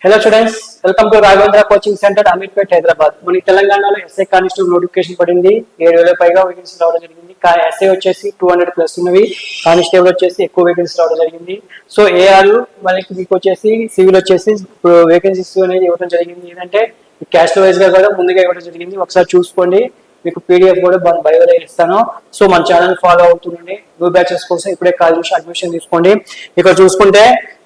Hello students, welcome to Raghavendra coaching centre Ameerpet Hyderabad. మన తెలంగాణలో SI constable notification పడింది. 7,000 పైగా వేకెన్సీ రావడం జరిగింది. ఎస్ఐ వచ్చేసి 200+ ఉన్నవి, కానిస్టేబుల్ వచ్చేసి ఎక్కువ వేకెన్సీ రావడం జరిగింది. సో ఏఆర్ మనకి మీకు వచ్చేసి సివిల్ వచ్చేసి ఇప్పుడు వేకెన్సీస్ అనేది ఇవ్వడం జరిగింది. ఏంటంటే క్యాస్ట్ వైజ్ గా కూడా ముందుగా ఇవ్వడం జరిగింది. ఒకసారి చూసుకోండి. మీకు పీడిఎఫ్ కూడా బయోలో ఇస్తాను. సో మన ఛానల్ ఫాలో అవుతుండండి. న్యూ బ్యాచెస్ కోసం ఇప్పుడే కాల్ చేసి అడ్మిషన్ తీసుకోండి. ఇక్కడ చూసుకుంటే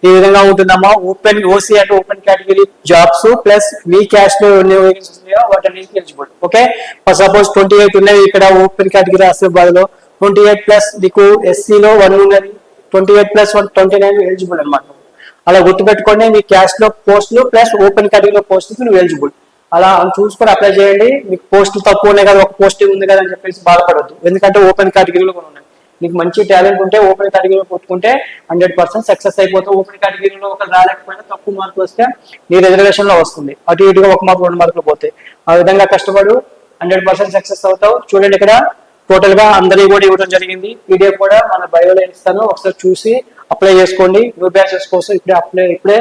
ఈ విధంగా ఉంటుందమ్మా. ఓపెన్ ఓసీ అంటే ఓపెన్ కేటగిరీ జాబ్స్ ప్లస్ మీ క్యాస్ట్ లో ఎన్ని వేకెన్సీస్ ఉన్నాయో వాటిని ఎలిజిబుల్. ఓకే, ఫర్ సపోజ్ 28 ఉన్నాయి ఇక్కడ ఓపెన్ కేటగిరీ ఆసిఫాబాద్ లో. 28+ మీకు ఎస్సీలో 1 ఉన్నది. 28+1 29 ఎలిజిబుల్ అనమాట. అలా గుర్తుపెట్టుకోండి. మీ క్యాస్ట్ లో పోస్టులు ప్లస్ ఓపెన్ కేటగిరీలో పోస్టులు నువ్వు ఎలిజిబుల్. అలా చూసుకొని అప్లై చేయండి. మీకు పోస్టులు తక్కువ ఉన్నాయి కదా, ఒక పోస్ట్ ఉంది కదా అని చెప్పేసి బాధపడద్దు. ఎందుకంటే ఓపెన్ కేటగిరీలో కూడా ఉన్నాయి. మీకు మంచి టాలెంట్ ఉంటే ఓపెన్ కేటగిరీలో కొట్టుకుంటే 100% సక్సెస్ అయిపోతావు. ఓపెన్ కేటగిరీలో ఒక రాలేకపోయినా తక్కువ మార్కులు వస్తే నీ రిజర్వేషన్ లో వస్తుంది. అటు ఇటుగా 1 మార్కు 2 మార్కులు పోతాయి. ఆ విధంగా కష్టపడు, 100% సక్సెస్ అవుతావు. చూడండి ఇక్కడ టోటల్ గా అందరికీ కూడా ఇవ్వడం జరిగింది. పీడిఎఫ్ కూడా మన బయోలో ఇస్తాను, ఒకసారి చూసి అప్లై చేసుకోండి. న్యూ బ్యాచెస్ కోసం ఇప్పుడే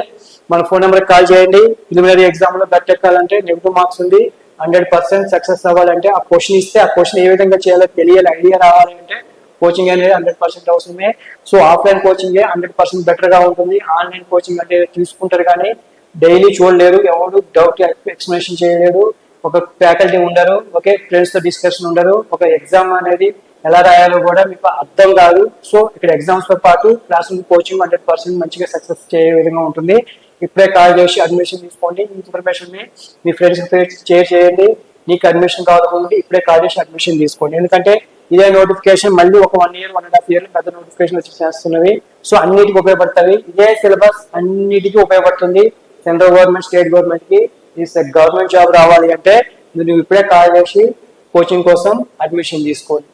మన ఫోన్ నెంబర్ కాల్ చేయండి. ప్రిలిమినరీ ఎగ్జామ్ లో గట్టెక్కాలంటే నెగిటివ్ మార్క్స్ ఉంది. 100% సక్సెస్ అవ్వాలంటే ఆ క్వశ్చన్ ఇస్తే ఆ క్వశ్చన్ ఏ విధంగా చేయాలో తెలియాలి, ఐడియా రావాలంటే కోచింగ్ అనేది 100% అవసరమే. సో ఆఫ్లైన్ కోచింగ్ 100% బెటర్ గా ఉంటుంది. ఆన్లైన్ కోచింగ్ అంటే తీసుకుంటారు కానీ డైలీ చూడలేరు, ఎవరు డౌట్ ఎక్స్ప్లెనేషన్ చేయలేరు, ఒక ఫ్యాకల్టీ ఉండరు, ఓకే, ఫ్రెండ్స్ తో డిస్కషన్ ఉండరు, ఒక ఎగ్జామ్ అనేది ఎలా రాయాలో కూడా మీకు అర్థం కాదు. సో ఇక్కడ ఎగ్జామ్స్ తో పాటు క్లాస్ రూమ్ కోచింగ్ 100% మంచిగా సక్సెస్ చేయే విధంగా ఉంటుంది. ఇప్పుడే కాల్ చేసి అడ్మిషన్ తీసుకోండి. ఈ ఇన్ఫర్మేషన్ ని మీ ఫ్రెండ్స్ షేర్ చేయండి. నీకు అడ్మిషన్ కావాలనుకుంటే ఇప్పుడే కాల్ చేసి అడ్మిషన్ తీసుకోండి. ఎందుకంటే ఇదే నోటిఫికేషన్ మళ్ళీ ఒక 1 ఇయర్ 1.5 ఇయర్ పెద్ద నోటిఫికేషన్ వచ్చి చేస్తున్నవి. సో అన్నిటికీ ఉపయోగపడతాయి. ఇదే సిలబస్ అన్నిటికీ ఉపయోగపడుతుంది. సెంట్రల్ గవర్నమెంట్, స్టేట్ గవర్నమెంట్ కి ఈ గవర్నమెంట్ జాబ్ రావాలి అంటే నువ్వు ఇప్పుడే కాల్ చేసి కోచింగ్ కోసం అడ్మిషన్ తీసుకోండి.